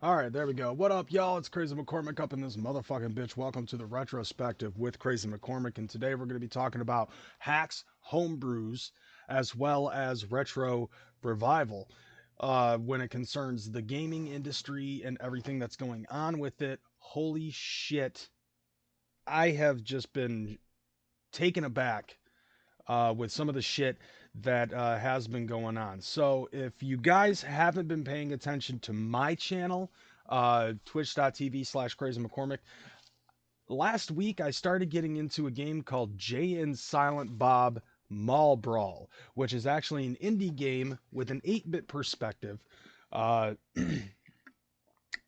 Alright, there we go. What up, y'all? It's Kreyzs McKormik up in this motherfucking bitch. Welcome to the Retrospective with Kreyzs McKormik, and today we're going to be talking about hacks, homebrews, as well as retro revival. When it concerns the gaming industry and everything that's going on with it, holy shit. I have just been taken aback with some of the shit that has been going on. So if you guys haven't been paying attention to my channel, twitch.tv/Kreyzs McKormik, last week I started getting into a game called Jay and Silent Bob Mall Brawl, which is actually an indie game with an 8-bit perspective. Uh,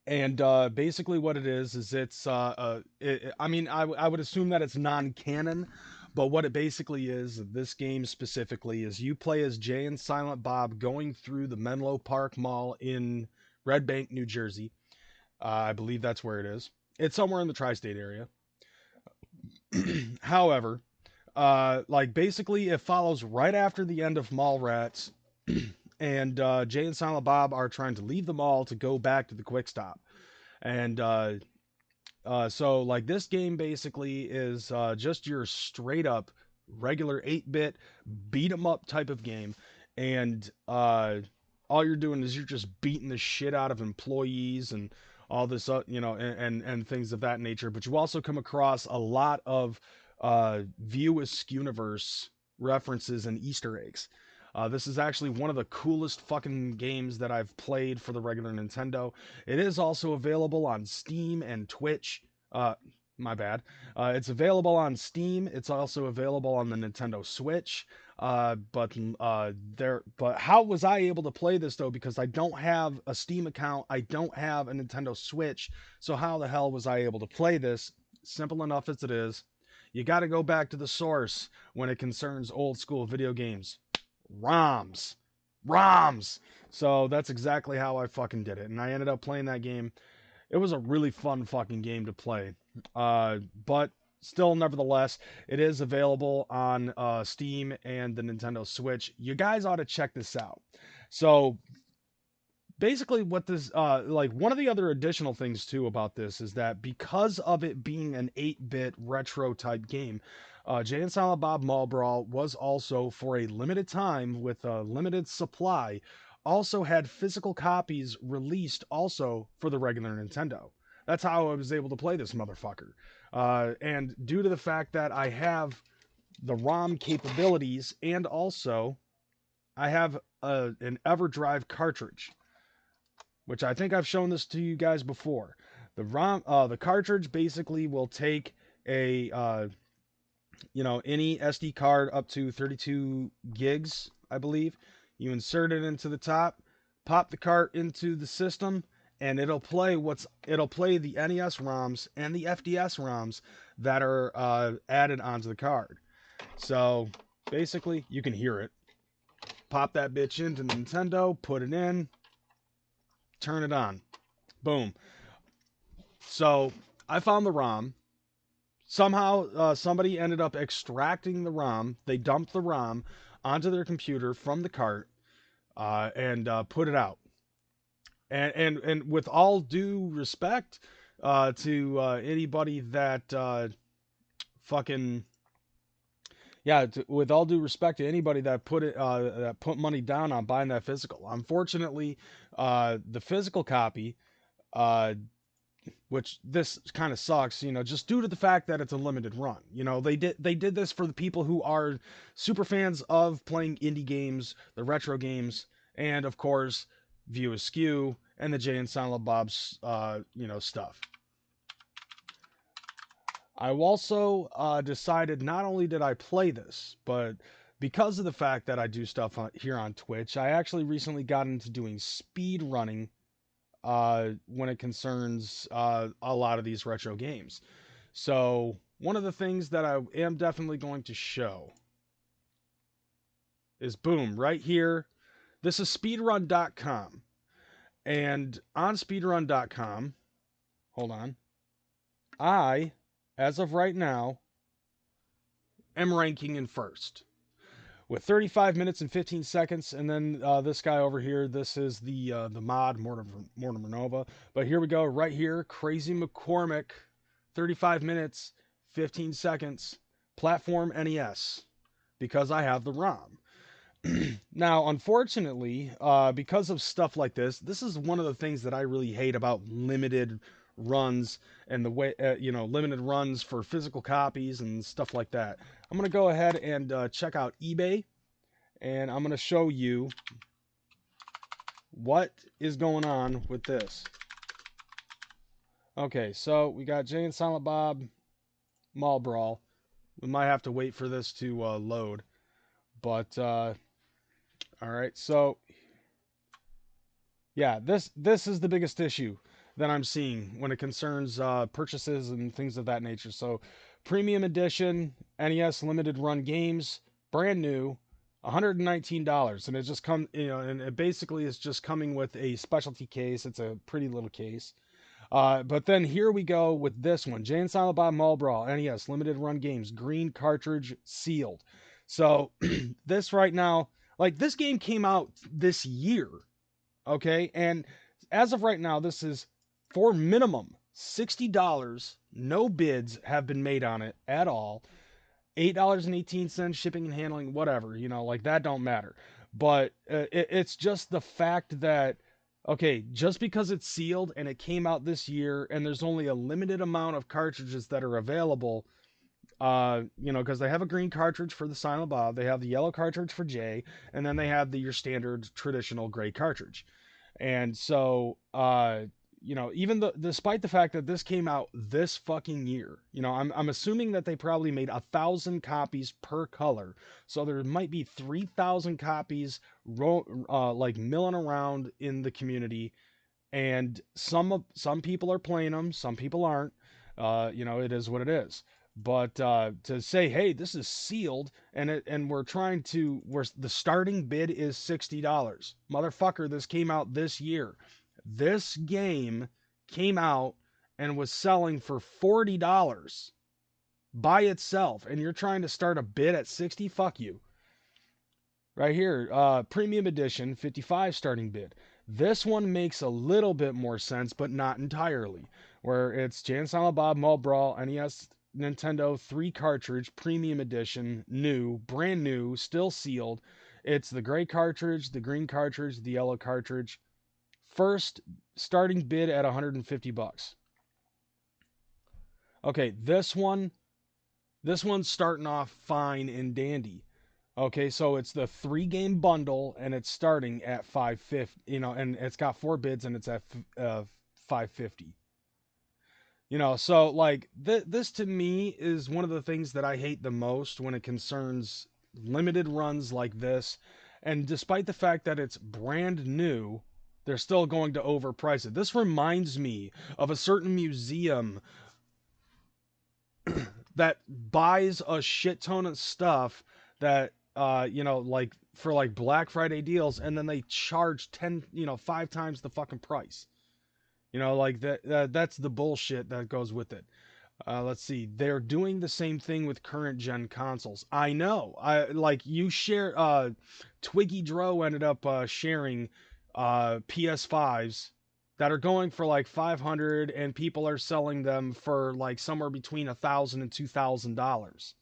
and basically what it is I mean, I would assume that it's non-canon, but what it basically is, this game specifically, is you play as Jay and Silent Bob going through the Menlo Park Mall in Red Bank, New Jersey. I believe that's where it is. It's somewhere in the tri-state area. However, like basically it follows right after the end of Mallrats, and Jay and Silent Bob are trying to leave the mall to go back to the quick stop. And so like this game basically is just your straight up regular 8-bit beat 'em up type of game, and all you're doing is you're just beating the shit out of employees and all this, and things of that nature. But you also come across a lot of View Askew-universe references and Easter eggs. This is actually one of the coolest fucking games that I've played for the regular Nintendo. It is also available on Steam and Twitch. Uh, my bad. It's available on Steam. It's also available on the Nintendo Switch. But how was I able to play this though? Because I don't have a Steam account. I don't have a Nintendo Switch. So how the hell was I able to play this? Simple enough as it is. You got to go back to the source when it concerns old school video games. ROMs. ROMs. So that's exactly how I fucking did it. And I ended up playing that game. It was a really fun fucking game to play. But still, nevertheless, it is available on Steam and the Nintendo Switch. You guys ought to check this out. So basically what this like one of the other additional things too about this is that because of it being an 8-bit retro type game, Jay and Silent Bob Mall Brawl was also, for a limited time with a limited supply, also had physical copies released also for the regular Nintendo. That's how I was able to play this motherfucker. And due to the fact that I have the ROM capabilities, and also I have an EverDrive cartridge, which I think I've shown this to you guys before. The cartridge basically will take a any SD card up to 32 gigs, I believe. You insert it into the top, pop the cart into the system, and it'll play the NES ROMs and the FDS ROMs that are added onto the card. So basically, you can hear it. Pop that bitch into Nintendo, put it in, turn it on. Boom. So I found the ROM. Somehow, somebody ended up extracting the ROM. They dumped the ROM onto their computer from the cart, and put it out. And with all due respect to anybody that fucking with all due respect to anybody that put money down on buying that physical. Unfortunately, the physical copy, uh, which this kind of sucks, just due to the fact that it's a limited run. They did this for the people who are super fans of playing indie games, the retro games, and of course, View Askew and the Jay and Silent Bob's stuff. I also decided not only did I play this, but because of the fact that I do stuff here on Twitch, I actually recently got into doing speed running when it concerns a lot of these retro games. So one of the things that I am definitely going to show is, boom, right here. This is speedrun.com. And on speedrun.com, hold on, as of right now, am ranking in first. with 35 minutes and 15 seconds. And then this guy over here, this is the mod Mortimer Nova. But here we go, right here, Crazy McKormik, 35 minutes, 15 seconds, platform NES, because I have the ROM. Now, unfortunately, because of stuff like this is one of the things that I really hate about limited runs and the way, limited runs for physical copies and stuff like that. I'm going to go ahead and check out eBay, and I'm going to show you what is going on with this. Okay, so we got Jay and Silent Bob Mall Brawl. We might have to wait for this to load, but all right, so yeah, this is the biggest issue that I'm seeing when it concerns purchases and things of that nature. So, premium edition NES limited run games, brand new, $119, and it just and it basically is just coming with a specialty case. It's a pretty little case. But then here we go with this one, Jay and Silent Bob Mall Brawl NES limited run games, green cartridge, sealed. So this right now, like this game came out this year. Okay, and as of right now, this is for minimum $60. No bids have been made on it at all. $8.18 shipping and handling, whatever, like that don't matter. But it's just the fact that, okay, just because it's sealed and it came out this year and there's only a limited amount of cartridges that are available, because they have a green cartridge for the Silent Bob, they have the yellow cartridge for Jay, and then they have your standard traditional gray cartridge. And so, even despite the fact that this came out this fucking year, I'm assuming that they probably made 1,000 copies per color. So there might be 3,000 copies, like milling around in the community. And some people are playing them, some people aren't. It is what it is. But to say, hey, this is sealed, and the starting bid is $60. Motherfucker, this came out this year. This game came out and was selling for $40 by itself, and you're trying to start a bid at 60? Fuck you. Right here, premium edition, 55 starting bid. This one makes a little bit more sense, but not entirely. Where it's Jay and Silent Bob Mall Brawl NES Nintendo 3 cartridge, premium edition, new, brand new, still sealed. It's the gray cartridge, the green cartridge, the yellow cartridge. First starting bid at $150. Okay, this one's starting off fine and dandy. Okay, so it's the 3-game bundle, and it's starting at $550. And it's got 4 bids, and it's at $550. So like this to me is one of the things that I hate the most when it concerns limited runs like this. And despite the fact that it's brand new, they're still going to overprice it. This reminds me of a certain museum that buys a shit ton of stuff that like for like Black Friday deals, and then they charge 5 times the fucking price. Like that's the bullshit that goes with it. Let's see. They're doing the same thing with current gen consoles. I know. Twiggy Dro ended up sharing PS5s that are going for like $500, and people are selling them for like somewhere between $1,000 and $2,000.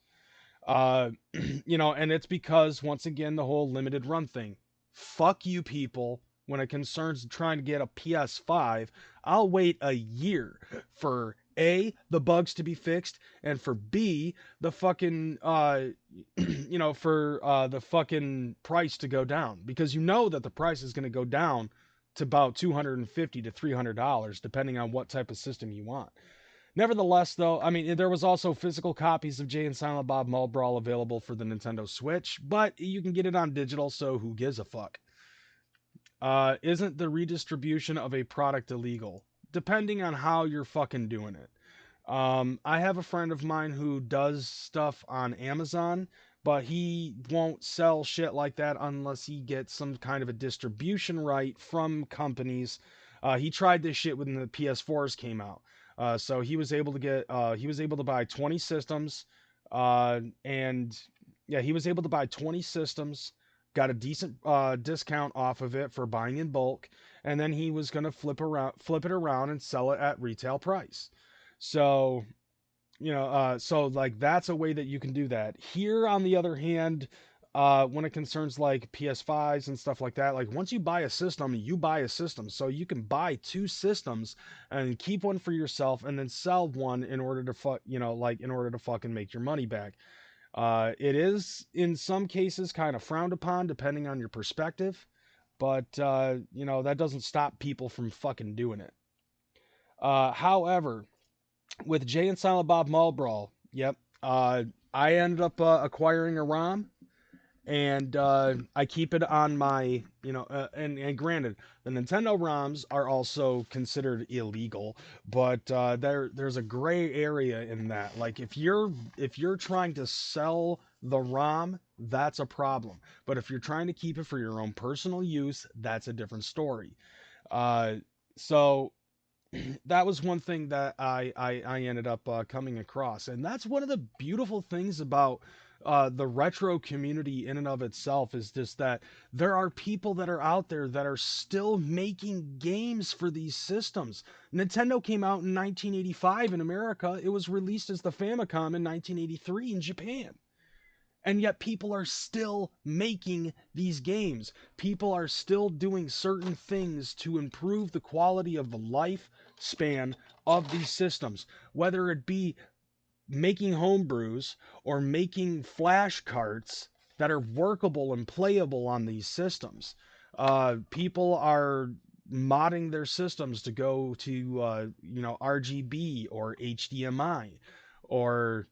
And it's because, once again, the whole limited run thing. Fuck you people. When it concerns trying to get a PS5, I'll wait a year for A, the bugs to be fixed, and for B, the fucking, for the fucking price to go down. Because that the price is going to go down to about $250 to $300, depending on what type of system you want. Nevertheless, though, I mean, there was also physical copies of Jay and Silent Bob Mall Brawl available for the Nintendo Switch, but you can get it on digital, so who gives a fuck? Isn't the redistribution of a product illegal? Depending on how you're fucking doing it. I have a friend of mine who does stuff on Amazon, but he won't sell shit like that unless he gets some kind of a distribution right from companies. He tried this shit when the PS4s came out. So he was able to buy 20 systems, and Yeah, he was able to buy 20 systems, got a decent discount off of it for buying in bulk, and then he was going to flip it around and sell it at retail price. So, so like that's a way that you can do that. Here, on the other hand, when it concerns like PS5s and stuff like that, like once you buy a system, you buy a system. So you can buy two systems and keep one for yourself and then sell one in order to in order to fucking make your money back. It is in some cases kind of frowned upon depending on your perspective, but that doesn't stop people from fucking doing it. However, with Jay and Silent Bob Mall Brawl, yep, I ended up acquiring a ROM, and I keep it on my, and granted, the Nintendo ROMs are also considered illegal, but there's a gray area in that. Like if you're trying to sell the ROM, that's a problem. But if you're trying to keep it for your own personal use, that's a different story. Uh, so that was one thing that I ended up coming across, and that's one of the beautiful things about the retro community in and of itself is just that there are people that are out there that are still making games for these systems. Nintendo came out in 1985 in America. It was released as the Famicom in 1983 in Japan. And yet people are still making these games. People are still doing certain things to improve the quality of the lifespan of these systems, whether it be making homebrews or making flash carts that are workable and playable on these systems. People are modding their systems to go to RGB or HDMI, or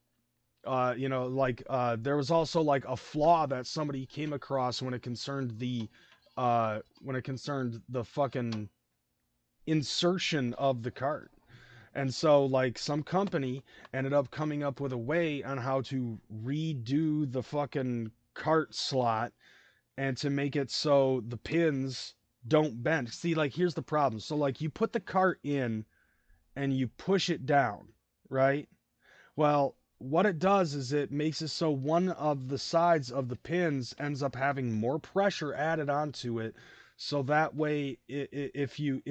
there was also like a flaw that somebody came across when it concerned the fucking insertion of the cart. And so like some company ended up coming up with a way on how to redo the fucking cart slot and to make it so the pins don't bend. See, like here's the problem. So like you put the cart in and you push it down, right? Well, what it does is it makes it so one of the sides of the pins ends up having more pressure added onto it. So that way, if you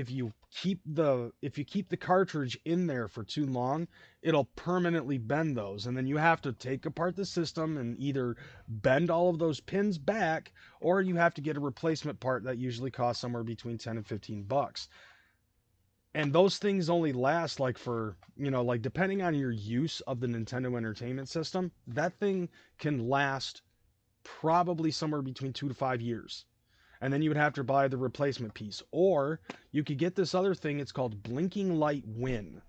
keep the cartridge in there for too long, it'll permanently bend those, and then you have to take apart the system and either bend all of those pins back, or you have to get a replacement part that usually costs somewhere between $10 and $15. And those things only last like for like depending on your use of the Nintendo Entertainment System, that thing can last probably somewhere between 2 to 5 years, and then you would have to buy the replacement piece, or you could get this other thing. It's called Blinking Light Win.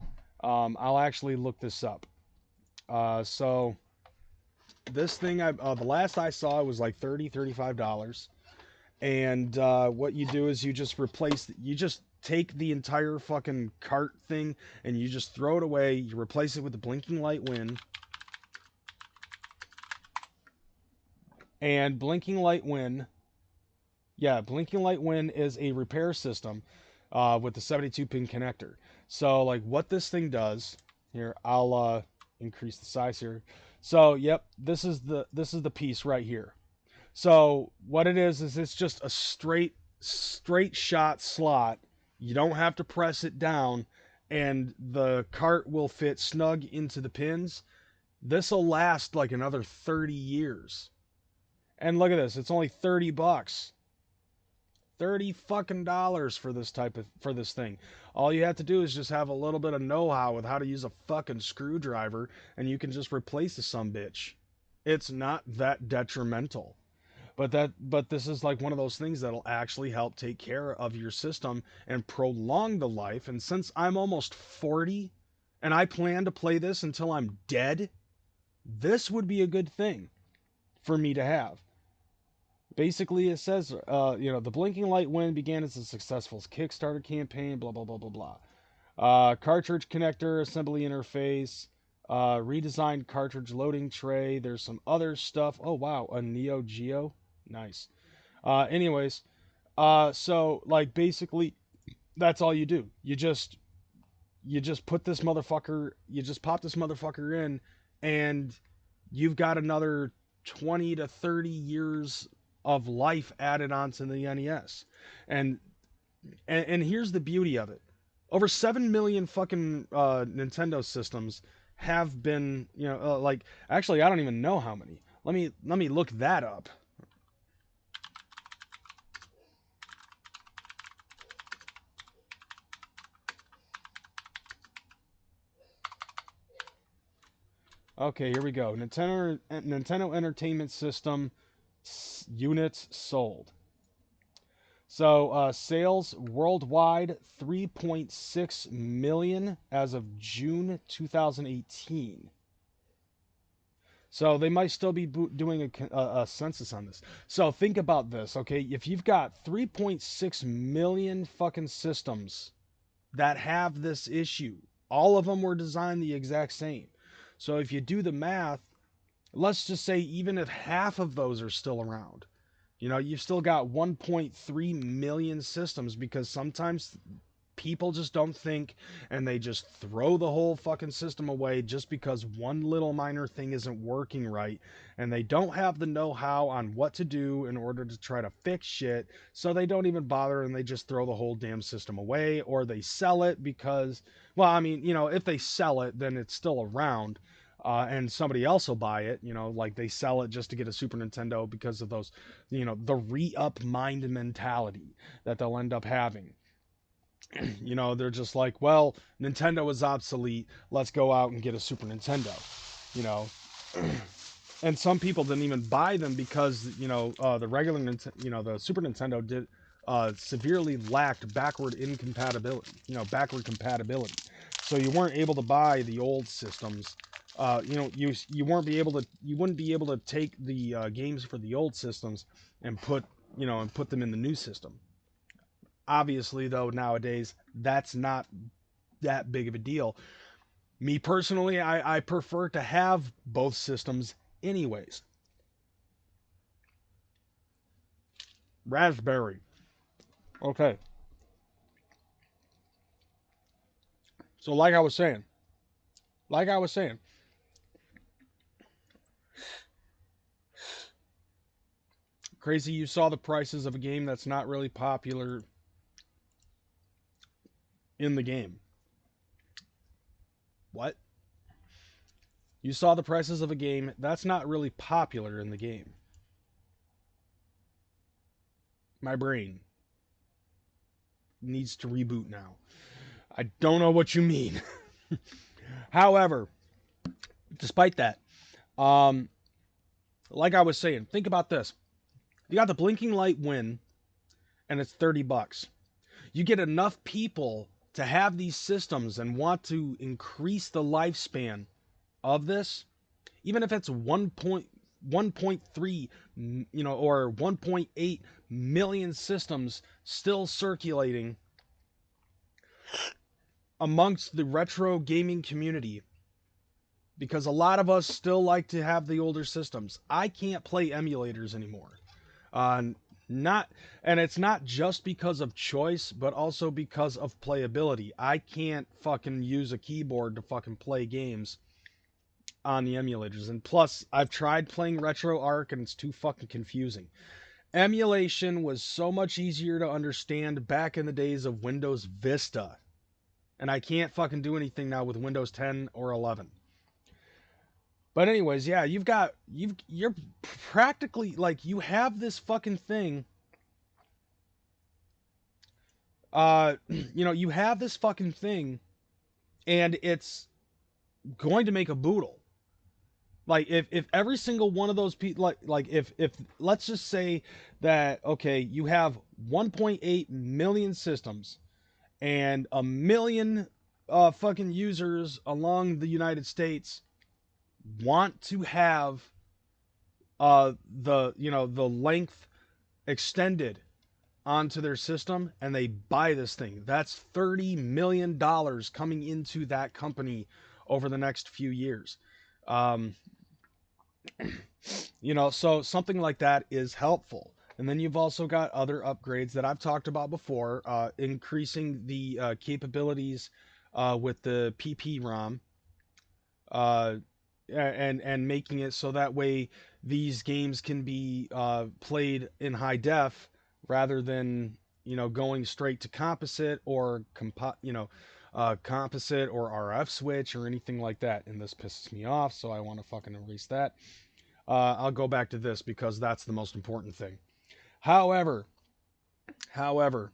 I'll actually look this up. So this thing, the last I saw it was like $35, and what you do is you just take the entire fucking cart thing and you just throw it away. You replace it with the Blinking Light Win. And Blinking Light Win, yeah, Blinking Light Win is a repair system with the 72-pin connector. So like what this thing does, here I'll increase the size here. So yep, this is the piece right here. So what it is it's just a straight shot slot. You don't have to press it down, and the cart will fit snug into the pins. This will last like another 30 years. And look at this, it's only $30. 30 fucking dollars for this thing. All you have to do is just have a little bit of know-how with how to use a fucking screwdriver, and you can just replace the sumbitch. It's not that detrimental. But this is like one of those things that'll actually help take care of your system and prolong the life. And since I'm almost 40 and I plan to play this until I'm dead, this would be a good thing for me to have. Basically, it says, the Blinking Light Win began as a successful Kickstarter campaign, blah, blah, blah, blah, blah. Cartridge connector, assembly interface, redesigned cartridge loading tray. There's some other stuff. Oh, wow, a Neo Geo. Nice. Anyways, so like basically that's all you do. You just put this motherfucker, you just pop this motherfucker in, and you've got another 20 to 30 years of life added onto the NES. And and here's the beauty of it. Over 7 million fucking Nintendo systems have been, like, actually I don't even know how many. Let me look that up. Okay, here we go. Nintendo Entertainment System units sold. So sales worldwide 3.6 million as of June 2018. So they might still be doing a census on this. So think about this, okay? If you've got 3.6 million fucking systems that have this issue, all of them were designed the exact same. So if you do the math, let's just say even if half of those are still around, you've still got 1.3 million systems, because sometimes people just don't think, and they just throw the whole fucking system away just because one little minor thing isn't working right, and they don't have the know-how on what to do in order to try to fix shit, so they don't even bother, and they just throw the whole damn system away, or they sell it because, well, I mean, if they sell it, then it's still around. And somebody else will buy it, like they sell it just to get a Super Nintendo because of those, the re-up mind mentality that they'll end up having. They're just like, well, Nintendo is obsolete. Let's go out and get a Super Nintendo, you know. And some people didn't even buy them because, the regular the Super Nintendo did severely lacked backward compatibility. So you weren't able to buy the old systems. You wouldn't be able to take the games for the old systems and put them in the new system. Obviously, though, nowadays, that's not that big of a deal. Me personally, I prefer to have both systems anyways. Raspberry. Okay. So like I was saying, Crazy, you saw the prices of a game that's not really popular in the game. What? You saw the prices of a game that's not really popular in the game. My brain needs to reboot now. I don't know what you mean. However, despite that, um, like I was saying, think about this. You got the blinking light win, and it's $30. You get enough people to have these systems and want to increase the lifespan of this, even if it's 1.3, or 1.8 million systems still circulating amongst the retro gaming community, because a lot of us still like to have the older systems. I can't play emulators anymore. Uh, not and it's not just because of choice, but also because of playability. I can't fucking use a keyboard to fucking play games on the emulators. And plus, I've tried playing RetroArch and it's too fucking confusing. Emulation was so much easier to understand back in the days of Windows Vista. And I can't fucking do anything now with Windows 10 or 11. But anyways, yeah, you're practically like, you have this fucking thing. You have this fucking thing, and it's going to make a boodle. Like if every single one of those people, like if let's just say that, okay, you have 1.8 million systems and a million fucking users along the United States want to have the length extended onto their system, and they buy this thing. That's $30 million coming into that company over the next few years. Um, so something like that is helpful. And then you've also got other upgrades that I've talked about before, increasing the capabilities with the PP ROM, and making it so that way these games can be played in high def rather than going straight to composite or composite or RF switch or anything like that. And this pisses me off, so I want to fucking erase that. I'll go back to this because that's the most important thing. However, however,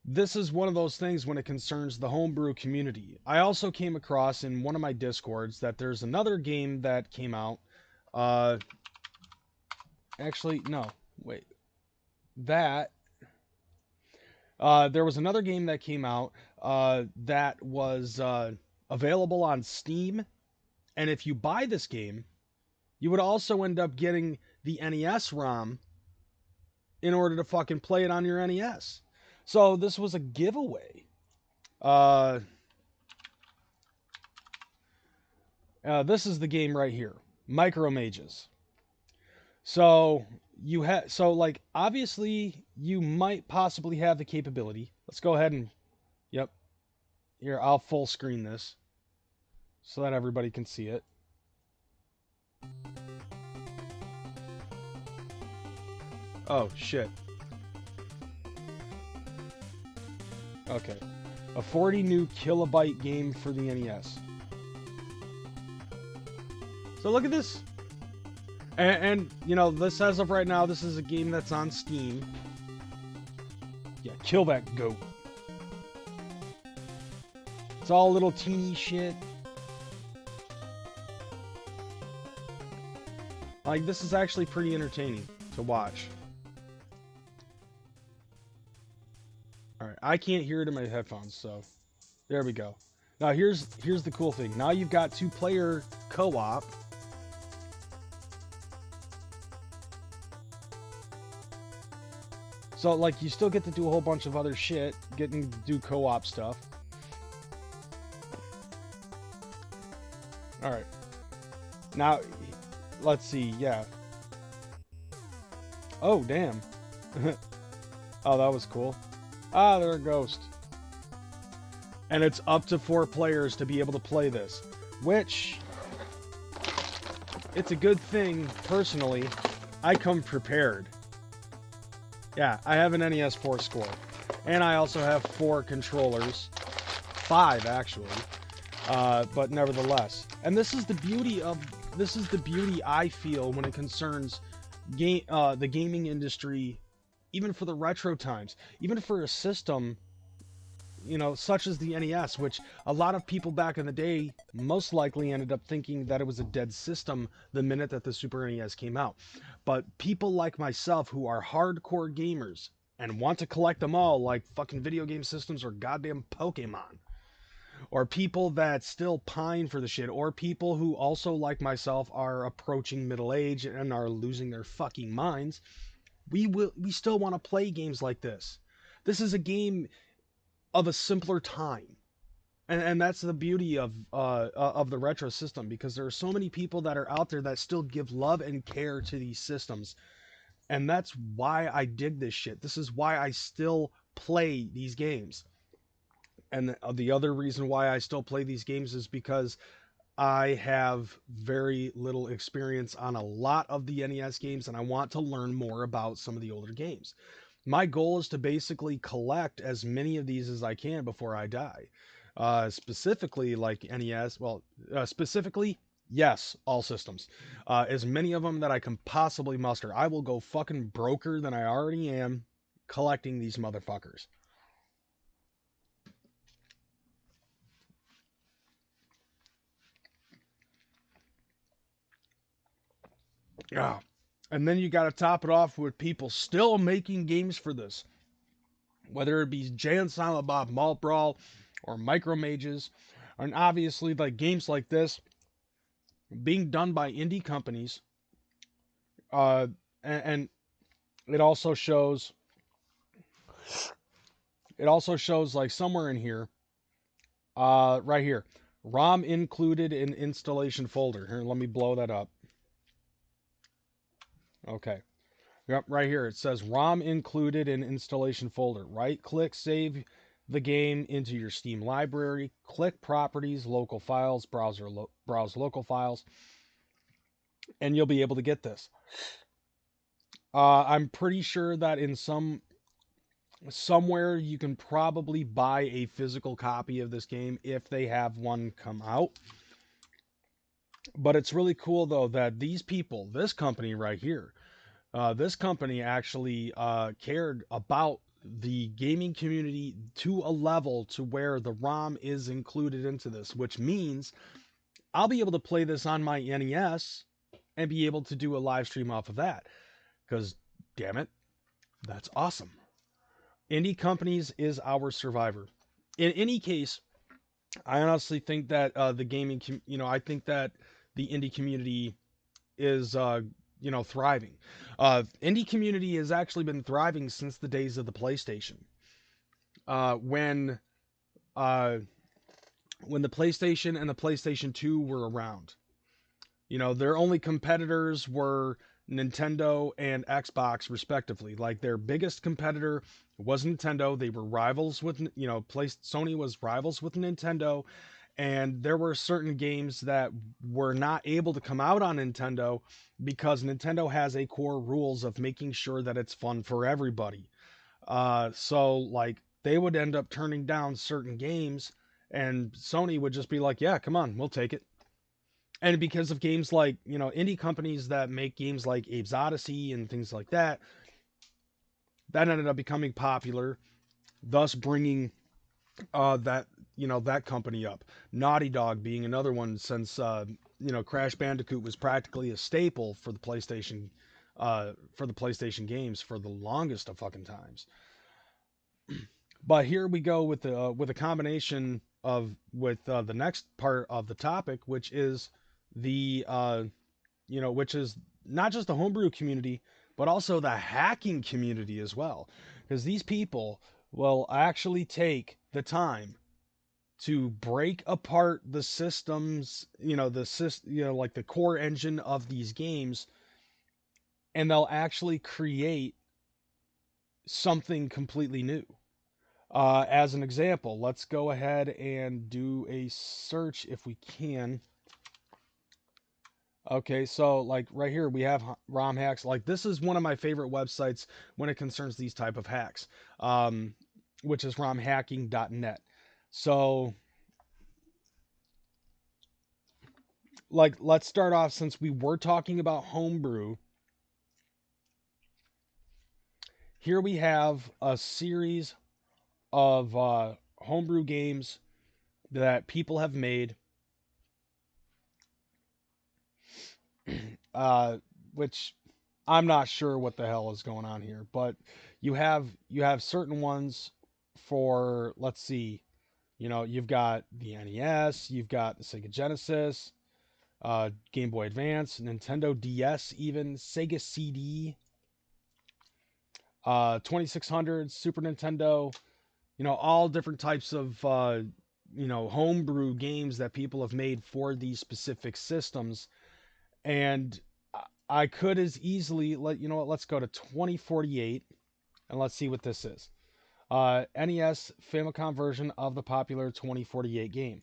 this is one of those things when it concerns the homebrew community. I also came across in one of my discords that there's another game that came out. Actually, no, wait. That there was another game that came out that was available on Steam, and if you buy this game, you would also end up getting the NES ROM in order to fucking play it on your NES. So this was a giveaway. This is the game right here, MicroMages. So like obviously you might possibly have the capability. Let's go ahead and yep. Here, I'll full screen this so that everybody can see it. Oh shit. Okay. A 40 new kilobyte game for the NES. So look at this. And this as of right now, this is a game that's on Steam. Yeah, kill that goat. It's all little teeny shit. Like, this is actually pretty entertaining to watch. Alright, I can't hear it in my headphones, so there we go. Now here's the cool thing. Now you've got 2-player co-op. So, like, you still get to do a whole bunch of other shit, getting to do co-op stuff. Alright. Now, let's see, yeah. Oh, damn. Oh, that was cool. Ah, they're a ghost. And it's up to 4 players to be able to play this. Which, it's a good thing, personally. I come prepared. Yeah, I have an NES 4 score. And I also have 4 controllers. 5, actually. But nevertheless. And this is the beauty I feel when it concerns the gaming industry, even for the retro times. Even for a system, such as the NES, which a lot of people back in the day most likely ended up thinking that it was a dead system the minute that the Super NES came out. But people like myself who are hardcore gamers and want to collect them all like fucking video game systems or goddamn Pokemon, or people that still pine for the shit, or people who also like myself are approaching middle age and are losing their fucking minds, we still want to play games like this. This is a game of a simpler time. And that's the beauty of the retro system, because there are so many people that are out there that still give love and care to these systems. And that's why I dig this shit. This is why I still play these games. And the other reason why I still play these games is because I have very little experience on a lot of the NES games, and I want to learn more about some of the older games. My goal is to basically collect as many of these as I can before I die. Specifically, like NES, specifically, yes, all systems. As many of them that I can possibly muster. I will go fucking broker than I already am collecting these motherfuckers. Yeah. And then you got to top it off with people still making games for this. Whether it be Jay and Silent Bob Malt Brawl or MicroMages, and obviously like games like this being done by indie companies. And it also shows like somewhere in here, right here, ROM included in installation folder. Here, let me blow that up. Okay. Yep, right here it says ROM included in installation folder. Right click, save the game into your Steam library. Click properties, local files, browse local files. and you'll be able to get this. I'm pretty sure that in somewhere you can probably buy a physical copy of this game if they have one come out. But it's really cool though that these people, this company right here, this company actually cared about the gaming community to a level to where the ROM is included into this, which means I'll be able to play this on my NES and be able to do a live stream off of that. Because, damn it, that's awesome. Indie companies is our survivor. In any case, I honestly think that the gaming, I think that the indie community is, thriving. Indie community has actually been thriving since the days of the PlayStation. When uh, when the PlayStation and the PlayStation 2 were around, their only competitors were Nintendo and Xbox, respectively. Like their biggest competitor was Nintendo. They were rivals with, Sony was rivals with Nintendo, and there were certain games that were not able to come out on Nintendo because Nintendo has a core rules of making sure that it's fun for everybody. So like they would end up turning down certain games, and Sony would just be like, "Yeah, come on, we'll take it." And because of games like, indie companies that make games like Abe's Odyssey and things like that, that ended up becoming popular, thus bringing that company up. Naughty Dog being another one, since Crash Bandicoot was practically a staple for the PlayStation games for the longest of fucking times. But here we go with a combination of with the next part of the topic, which is the which is not just the homebrew community, but also the hacking community as well, because these people will actually take the time to break apart the systems, like the core engine of these games, and they'll actually create something completely new. As an example, let's go ahead and do a search if we can. Okay, so like right here we have ROM hacks. Like this is one of my favorite websites when it concerns these type of hacks, which is romhacking.net. So like let's start off, since we were talking about homebrew. Here we have a series of homebrew games that people have made, uh, which I'm not sure what the hell is going on here, but you have certain ones for, let's see, you've got the NES, you've got the Sega Genesis, Game Boy Advance, Nintendo DS, even Sega CD, 2600, Super Nintendo, all different types of homebrew games that people have made for these specific systems. And I could as easily let's go to 2048 and let's see what this is. NES Famicom version of the popular 2048 game.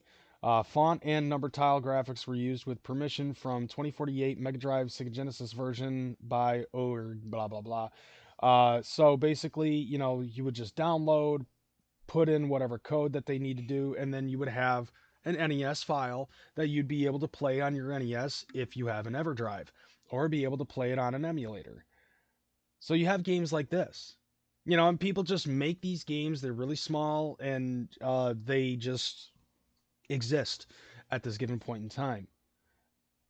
Font and number tile graphics were used with permission from 2048 Mega Drive Sega Genesis version by or blah blah blah. So basically, you would just download, put in whatever code that they need to do, and then you would have an NES file that you'd be able to play on your NES if you have an EverDrive, or be able to play it on an emulator. So you have games like this. And people just make these games. They're really small, and they just exist at this given point in time.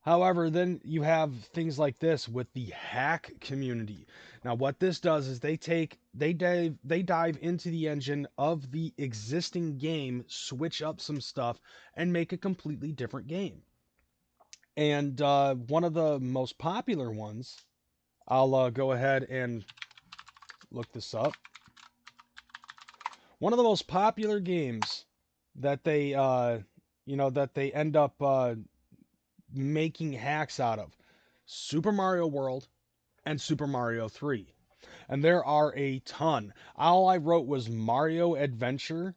However, then you have things like this with the hack community. Now, what this does is they dive into the engine of the existing game, switch up some stuff, and make a completely different game. And one of the most popular ones, I'll go ahead and look this up. One of the most popular games that they end up making hacks out of: Super Mario World and Super Mario 3. And there are a ton. All I wrote was Mario Adventure.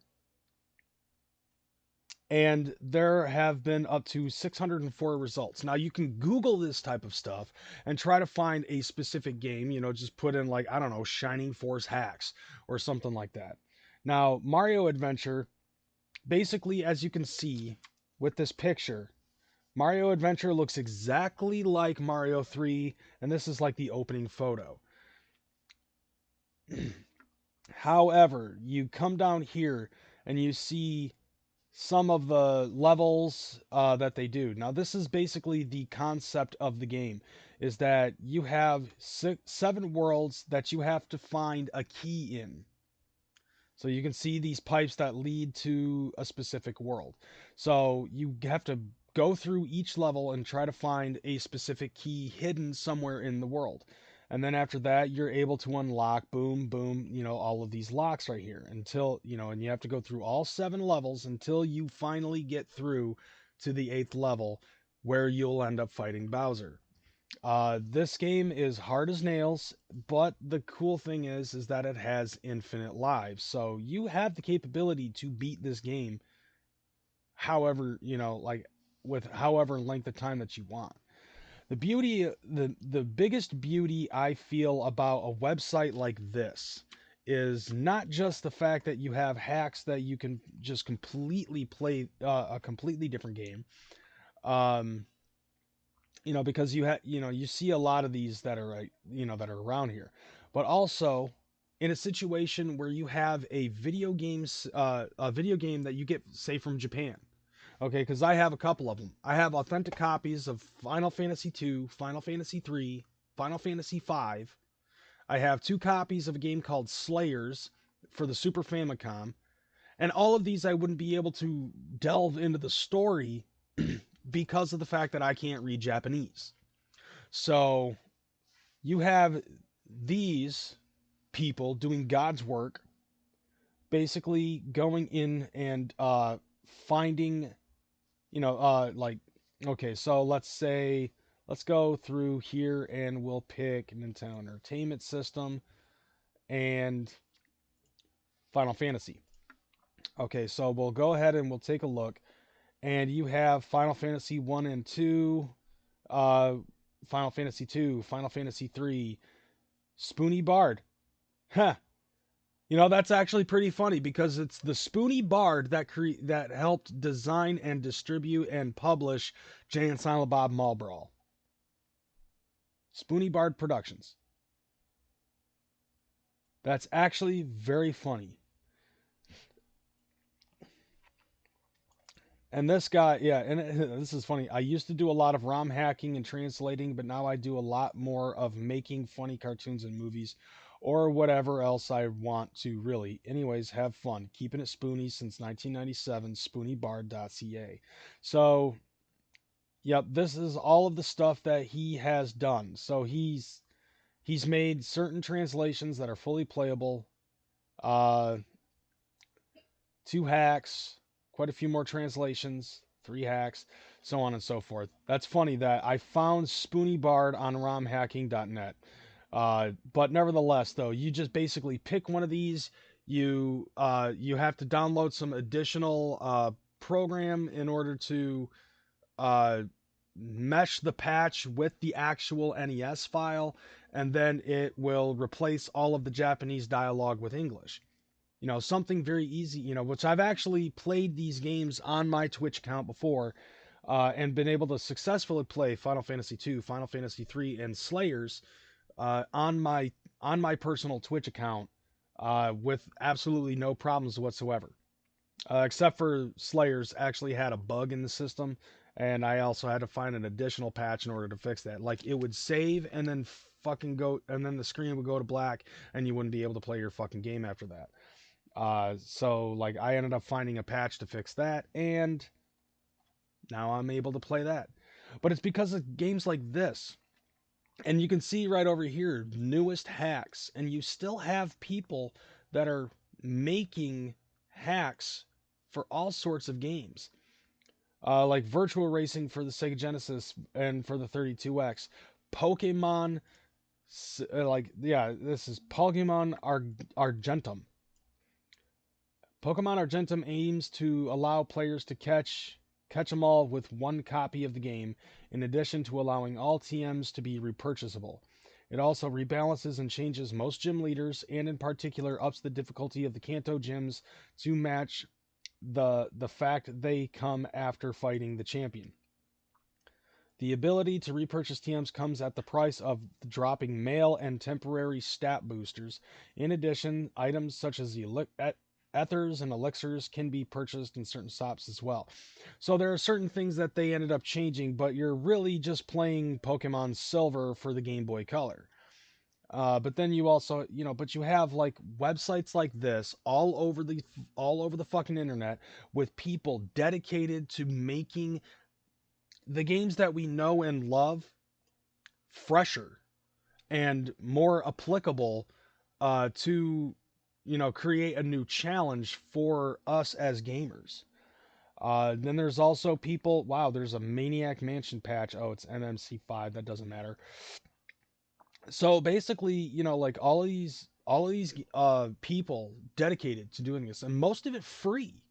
and there have been up to 604 results. Now you can Google this type of stuff and try to find a specific game, just put in like, I don't know, Shining Force hacks or something like that. Now, Mario Adventure, basically, as you can see with this picture, Mario Adventure looks exactly like Mario 3, and this is like the opening photo. However, you come down here and you see some of the levels that they do. Now, this is basically the concept of the game, is that you have 7 worlds that you have to find a key in. So you can see these pipes that lead to a specific world. So you have to go through each level and try to find a specific key hidden somewhere in the world. And then after that, you're able to unlock, boom, boom, all of these locks right here until, and you have to go through all 7 levels until you finally get through to the 8th level where you'll end up fighting Bowser. This game is hard as nails, but the cool thing is that it has infinite lives. So you have the capability to beat this game however, like with however length of time that you want. The biggest beauty I feel about a website like this is not just the fact that you have hacks that you can just completely play a completely different game. Um, because you see a lot of these that are that are around here, but also in a situation where you have a video game that you get, say, from Japan. Okay, because I have a couple of them. I have authentic copies of Final Fantasy 2, Final Fantasy 3, Final Fantasy 5. I have 2 copies of a game called Slayers for the Super Famicom, and all of these I wouldn't be able to delve into the story because of the fact that I can't read Japanese. So you have these people doing God's work, basically going in and finding, like, okay, so let's go through here and we'll pick Nintendo Entertainment System and Final Fantasy. Okay, so we'll go ahead and we'll take a look. And you have Final Fantasy 1 and 2, uh, Final Fantasy 2, Final Fantasy 3, Spoony Bard. Huh. That's actually pretty funny because it's the Spoony Bard that helped design and distribute and publish Jay and Silent Bob Mall Brawl. Spoony Bard Productions. That's actually very funny. And this guy, yeah, and this is funny. I used to do a lot of ROM hacking and translating, but now I do a lot more of making funny cartoons and movies or whatever else I want to, really. Anyways, have fun. Keeping it spoony since 1997, spoonybard.ca. So, yep, this is all of the stuff that he has done. So he's made certain translations that are fully playable. 2 hacks, quite a few more translations, 3 hacks, so on and so forth. That's funny that I found Spoony Bard on romhacking.net. But nevertheless, though, you just basically pick one of these. You have to download some additional program in order to uh, mesh the patch with the actual NES file, and then it will replace all of the Japanese dialogue with English. Something very easy, which I've actually played these games on my Twitch account before, and been able to successfully play Final Fantasy 2, Final Fantasy 3, and Slayers on my personal Twitch account with absolutely no problems whatsoever. Except for Slayers actually had a bug in the system, and I also had to find an additional patch in order to fix that. Like, it would save and then fucking go, and then the screen would go to black, and you wouldn't be able to play your fucking game after that. So like I ended up finding a patch to fix that, and now I'm able to play that. But it's because of games like this. And you can see right over here, newest hacks, and you still have people that are making hacks for all sorts of games. Like virtual racing for the Sega Genesis and for the 32X. Pokemon, this is Pokemon Argentum. Pokemon Argentum aims to allow players to catch them all with one copy of the game, in addition to allowing all TMs to be repurchasable. It also rebalances and changes most gym leaders, and in particular ups the difficulty of the Kanto gyms to match the fact they come after fighting the champion. The ability to repurchase TMs comes at the price of dropping mail and temporary stat boosters. In addition, items such as the ethers and elixirs can be purchased in certain shops as well. So there are certain things that they ended up changing, but you're really just playing Pokemon Silver for the Game Boy Color. But then you also, but you have like websites like this all over the fucking internet with people dedicated to making the games that we know and love fresher and more applicable to create a new challenge for us as gamers. Then there's also people. Wow, there's a Maniac Mansion patch. Oh, it's MMC5. That doesn't matter. So basically, like all of these people dedicated to doing this, and most of it free.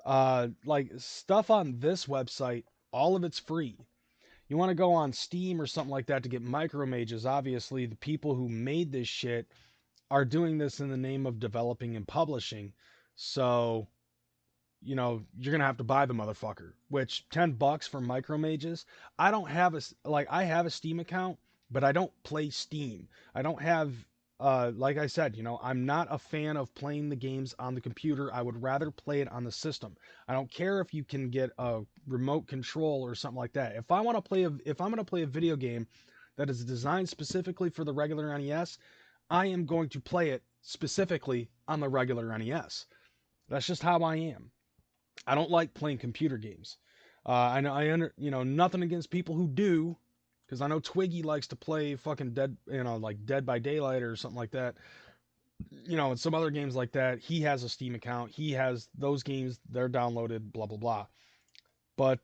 Like stuff on this website, all of it's free. You want to go on Steam or something like that to get MicroMages. Obviously, the people who made this shit are doing this in the name of developing and publishing. So, you're going to have to buy the motherfucker, which $10 for MicroMages. I don't have I have a Steam account, but I don't play Steam. I don't have, like I said, I'm not a fan of playing the games on the computer. I would rather play it on the system. I don't care if you can get a remote control or something like that. If I'm going to play a video game that is designed specifically for the regular NES, I am going to play it specifically on the regular NES. That's just how I am. I don't like playing computer games. Nothing against people who do, because I know Twiggy likes to play fucking like Dead by Daylight or something like that. And some other games like that. He has a Steam account. He has those games. They're downloaded. Blah blah blah. But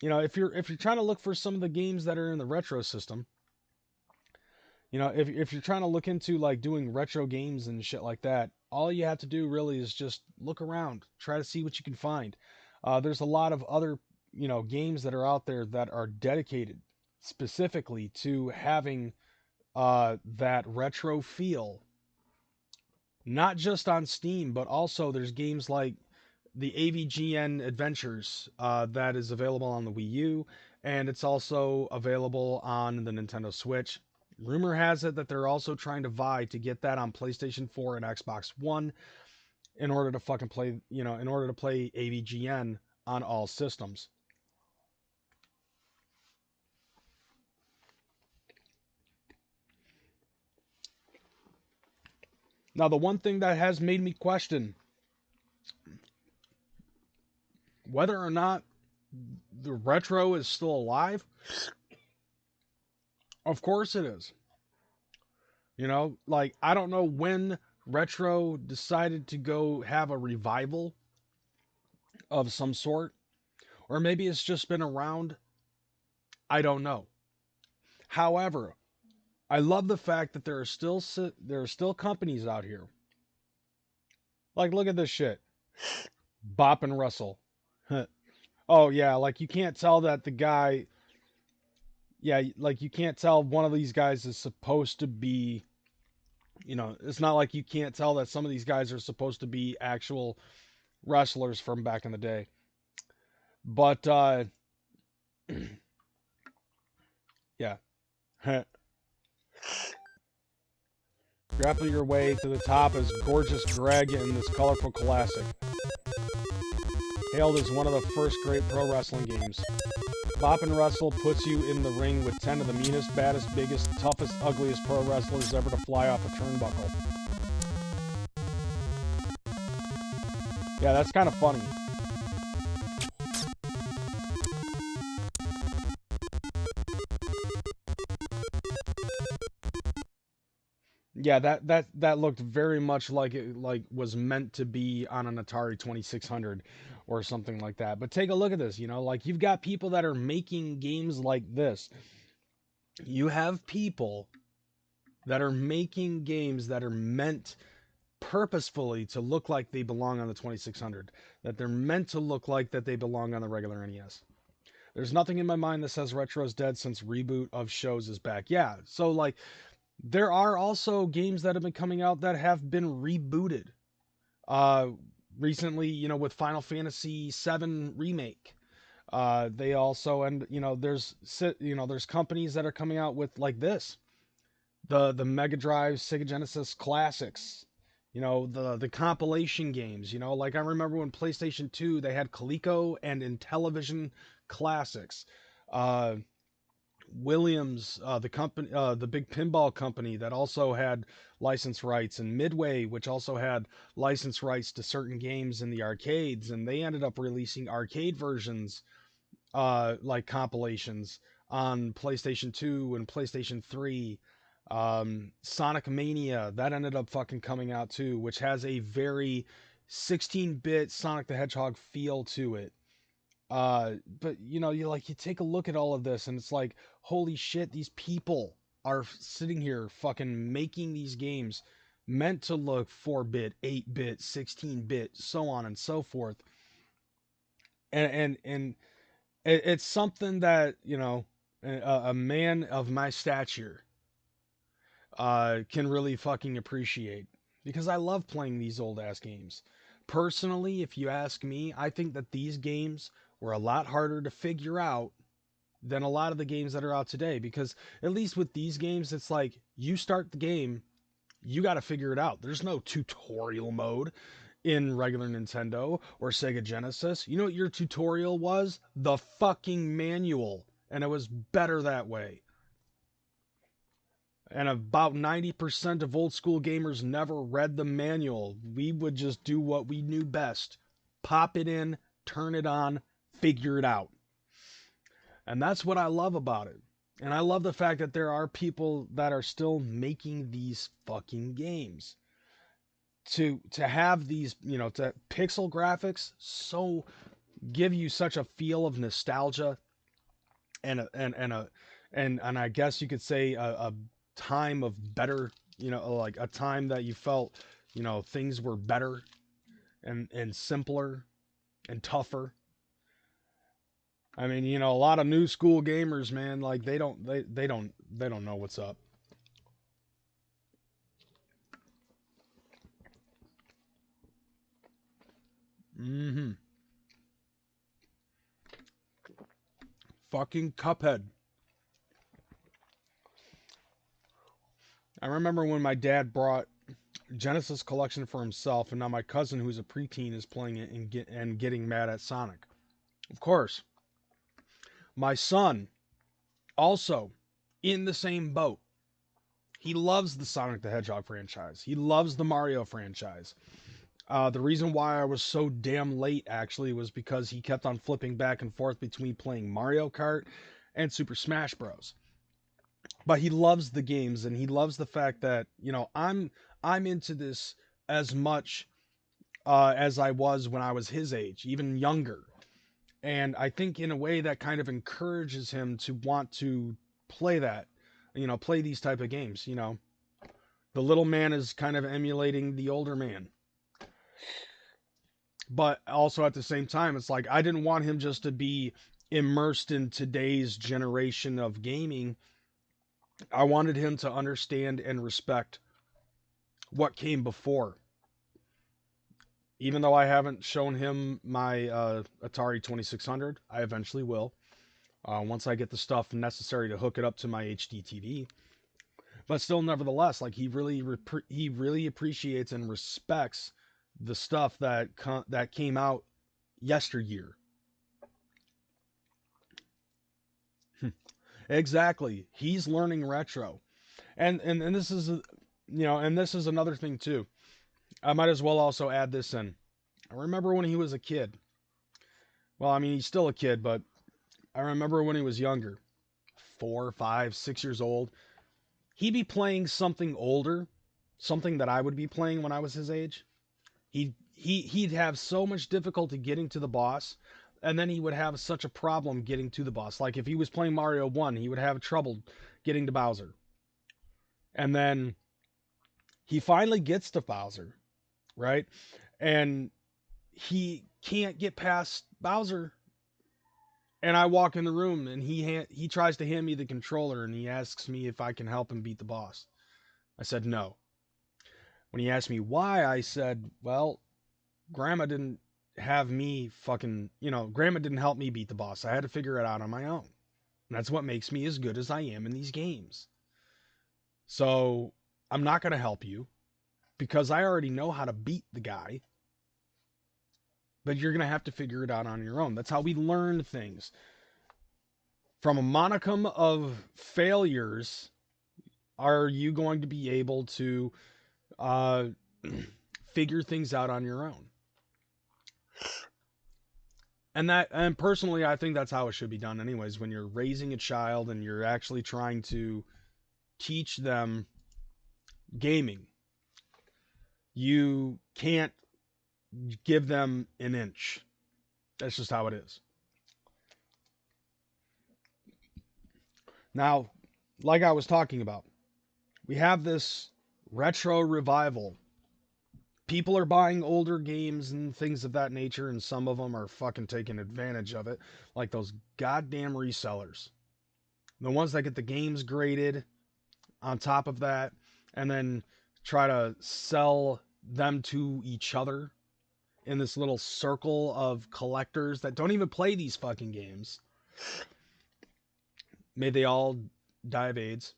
if you're trying to look for some of the games that are in the retro system, if you're trying to look into like doing retro games and shit like that, all you have to do really is just look around, try to see what you can find. There's a lot of other games that are out there that are dedicated specifically to having that retro feel, not just on Steam, but also there's games like the AVGN Adventures that is available on the Wii U, and it's also available on the Nintendo Switch. Rumor has it that they're also trying to vie to get that on PlayStation 4 and Xbox One in order to fucking play, in order to play AVGN on all systems. Now, the one thing that has made me question whether or not the retro is still alive, of course it is. Like, I don't know when retro decided to go have a revival of some sort, or maybe it's just been around. I don't know. However, I love the fact that there are still companies out here. Like, look at this shit. Bop and Russell. Oh yeah, like you can't tell that the guy. Yeah, like you can't tell one of these guys is supposed to be. It's not like you can't tell that some of these guys are supposed to be actual wrestlers from back in the day. But yeah. Grapple your way to the top as gorgeous Greg in this colorful classic. Hailed as one of the first great pro wrestling games. Bop and Wrestle puts you in the ring with 10 of the meanest, baddest, biggest, toughest, ugliest pro wrestlers ever to fly off a turnbuckle. Yeah, that's kind of funny. Yeah, that looked very much like it was meant to be on an Atari 2600 or something like that. But take a look at this, like you've got people that are making games like this. You have people that are making games that are meant purposefully to look like they belong on the 2600, that they're meant to look like that they belong on the regular NES. There's nothing in my mind that says retro's dead since reboot of shows is back. Yeah, so like there are also games that have been coming out that have been rebooted. Uh, Recently, with Final Fantasy VII remake. They also, and there's companies that are coming out with like this, the Mega Drive, Sega Genesis classics, the compilation games. Like I remember when PlayStation 2 they had Coleco and Intellivision classics. Uh, Williams, the company, the big pinball company that also had license rights, and Midway, which also had license rights to certain games in the arcades, and they ended up releasing arcade versions, like compilations on PlayStation 2 and PlayStation 3. Sonic Mania, that ended up fucking coming out too, which has a very 16-bit Sonic the Hedgehog feel to it. But you take a look at all of this and it's like, holy shit, these people are sitting here fucking making these games meant to look 4-bit, 8-bit, 16-bit, so on and so forth. And it's something that, a man of my stature can really fucking appreciate, because I love playing these old ass games. Personally, if you ask me, I think that these games were a lot harder to figure out than a lot of the games that are out today, because at least with these games, it's like you start the game, you got to figure it out. There's no tutorial mode in regular Nintendo or Sega Genesis. You know what your tutorial was? The fucking manual. And it was better that way. And about 90% of old school gamers never read the manual. We would just do what we knew best. Pop it in, turn it on, figure it out. And that's what I love about it. And I love the fact that there are people that are still making these fucking games. To have these, to pixel graphics so give you such a feel of nostalgia, and I guess you could say a time of better, like a time that you felt, things were better and simpler and tougher. I mean, a lot of new school gamers, man, like they don't know what's up. Mm-hmm. Fucking Cuphead. I remember when my dad brought Genesis collection for himself, and now my cousin, who's a preteen, is playing it and getting mad at Sonic. Of course, my son also in the same boat. He loves the Sonic the Hedgehog franchise. He loves the Mario franchise. The reason why I was so damn late actually was because he kept on flipping back and forth between playing Mario Kart and Super Smash Bros. But he loves the games, and he loves the fact that I'm into this as much as I was when I was his age, even younger. And I think in a way that kind of encourages him to want to play that, play these type of games. The little man is kind of emulating the older man. But also at the same time, it's like I didn't want him just to be immersed in today's generation of gaming. I wanted him to understand and respect what came before. Even though I haven't shown him my Atari 2600, I eventually will. Once I get the stuff necessary to hook it up to my HD TV. But still, nevertheless, like he really appreciates and respects the stuff that came out yesteryear. Exactly, he's learning retro, and this is and this is another thing too. I might as well also add this in. I remember when he was a kid. Well, I mean, he's still a kid, but I remember when he was younger, 4, 5, 6 years old. He'd be playing something older, something that I would be playing when I was his age. He'd have so much difficulty getting to the boss, and then he would have such a problem getting to the boss. Like if he was playing Mario 1, he would have trouble getting to Bowser. And then he finally gets to Bowser, right? And he can't get past Bowser. And I walk in the room, and he tries to hand me the controller, and he asks me if I can help him beat the boss. I said no. When he asked me why, I said, well, Grandma didn't have me fucking, Grandma didn't help me beat the boss. I had to figure it out on my own. And that's what makes me as good as I am in these games. So I'm not going to help you because I already know how to beat the guy, but you're going to have to figure it out on your own. That's how we learn things. From a monicum of failures, are you going to be able to uh, figure things out on your own? And personally, I think that's how it should be done anyways. When you're raising a child and you're actually trying to teach them gaming, you can't give them an inch. That's just how it is. Now, like I was talking about, we have this retro revival. People are buying older games and things of that nature, and some of them are fucking taking advantage of it, like those goddamn resellers. The ones that get the games graded on top of that, and then try to sell them to each other in this little circle of collectors that don't even play these fucking games. May they all die of AIDS.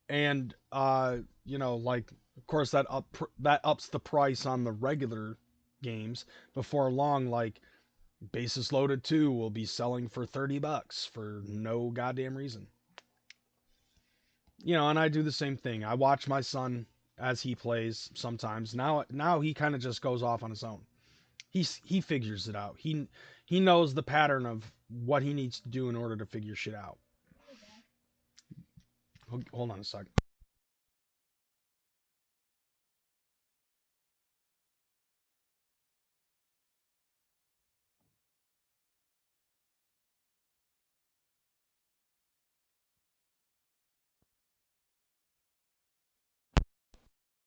And like, of course, that ups the price on the regular games. Before long, like, Basis Loaded 2 will be selling for $30 for no goddamn reason. And I do the same thing. I watch my son as he plays sometimes. Now he kind of just goes off on his own. He figures it out. He knows the pattern of what he needs to do in order to figure shit out. Hold on a sec.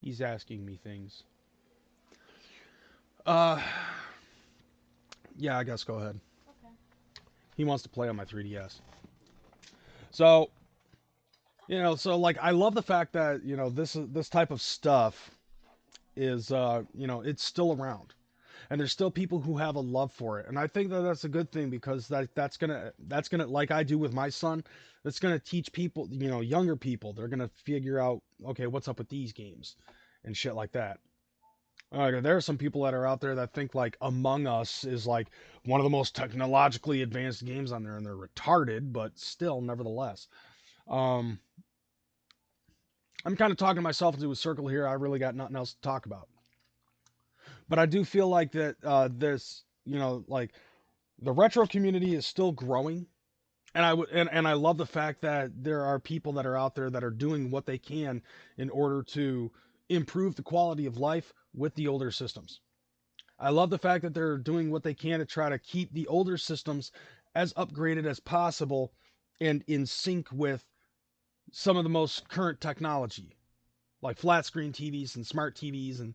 He's asking me things. Uh, yeah, I guess go ahead. He wants to play on my 3DS. So, so like I love the fact that, this type of stuff is it's still around. And there's still people who have a love for it. And I think that that's a good thing because that's going to like I do with my son, that's going to teach people, younger people. They're going to figure out, okay, what's up with these games and shit like that. There are some people that are out there that think like Among Us is like one of the most technologically advanced games on there, and they're retarded, but still, nevertheless. Um, I'm kind of talking myself into a circle here. I really got nothing else to talk about. But I do feel like that this, like the retro community is still growing, and I love the fact that there are people that are out there that are doing what they can in order to improve the quality of life with the older systems. I love the fact that they're doing what they can to try to keep the older systems as upgraded as possible and in sync with some of the most current technology, like flat screen TVs and smart TVs and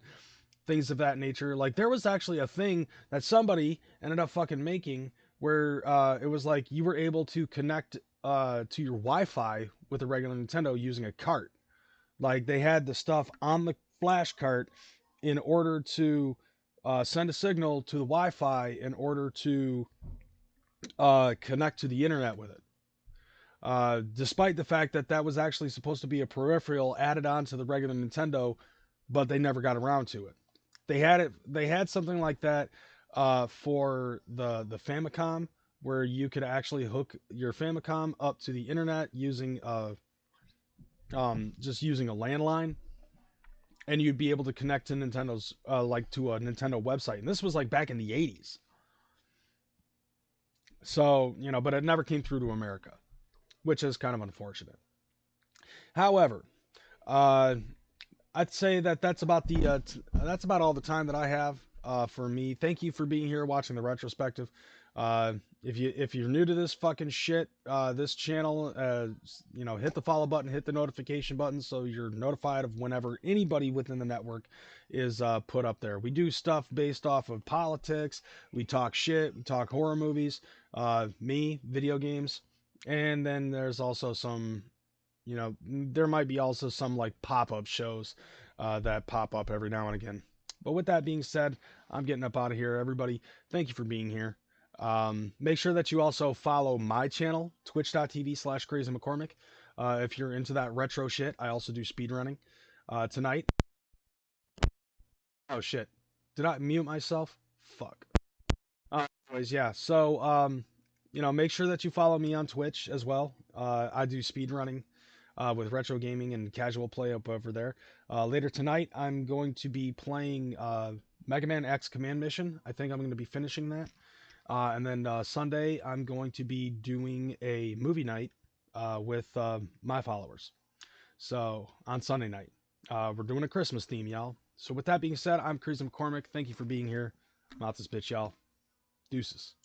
things of that nature. Like there was actually a thing that somebody ended up fucking making where it was like you were able to connect to your Wi-Fi with a regular Nintendo using a cart. Like they had the stuff on the flash cart in order to send a signal to the Wi-Fi in order to connect to the internet with it. Despite the fact that that was actually supposed to be a peripheral added on to the regular Nintendo, but they never got around to it. They had it. They had something like that for the Famicom, where you could actually hook your Famicom up to the internet using just using a landline, and you'd be able to connect to Nintendo's like to a Nintendo website. And this was like back in the 80s. So, but it never came through to America, which is kind of unfortunate. However, uh, I'd say that that's about that's about all the time that I have for me. Thank you for being here watching the retrospective. if you're new to this fucking shit, this channel, hit the follow button, hit the notification button, so you're notified of whenever anybody within the network is put up there. We do stuff based off of politics. We talk shit. We talk horror movies. Video games, and then there's also some. There might be also some like pop-up shows that pop up every now and again. But with that being said, I'm getting up out of here. Everybody, thank you for being here. Make sure that you also follow my channel, twitch.tv/Kreyz McKormik. If you're into that retro shit, I also do speedrunning. Tonight. Oh shit. Did I mute myself? Fuck. Anyways, yeah. So, make sure that you follow me on Twitch as well. I do speedrunning with retro gaming and casual play up over there. Later tonight, I'm going to be playing Mega Man X Command Mission. I think I'm going to be finishing that. And then Sunday, I'm going to be doing a movie night with my followers. So on Sunday night, we're doing a Christmas theme, y'all. So with that being said, I'm Kreyz McKormik. Thank you for being here. I'm out this bitch, y'all. Deuces.